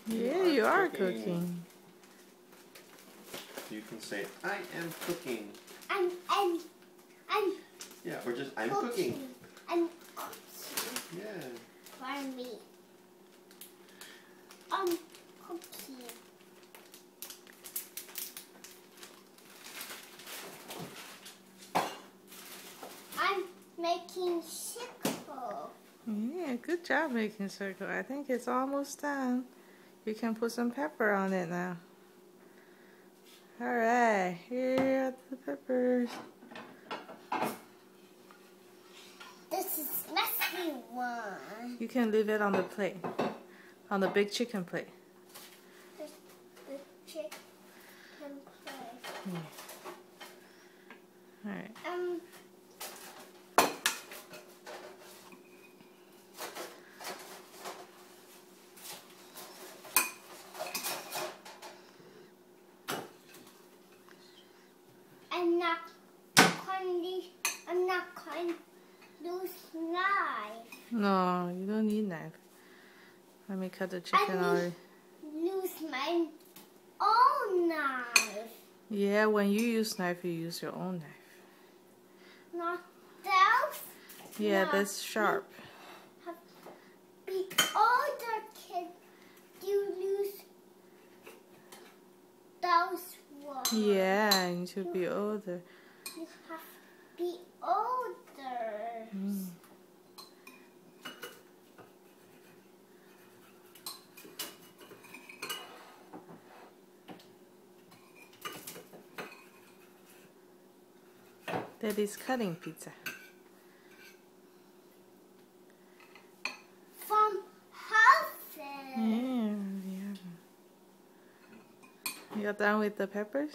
Yeah, you are cooking. You can say, I am cooking. I'm Yeah, or just, I'm cooking. I'm cooking. Yeah. For me. I'm cooking. I'm making circle. Yeah, good job making circle. I think it's almost done. You can put some pepper on it now. Alright, here are the peppers. This is messy one. You can leave it on the plate. On the big chicken plate. This the chicken plate. Yeah. Alright. I'm not going to use knife. No, you don't need knife. Let me cut the chicken already. Use my own knife. Yeah, when you use knife, you use your own knife. Not those. Yeah, No. that's sharp. Be older kids, you use those ones. Yeah, you should be older. You have to be older. Daddy's cutting pizza. From houses. Yeah. You're done with the peppers?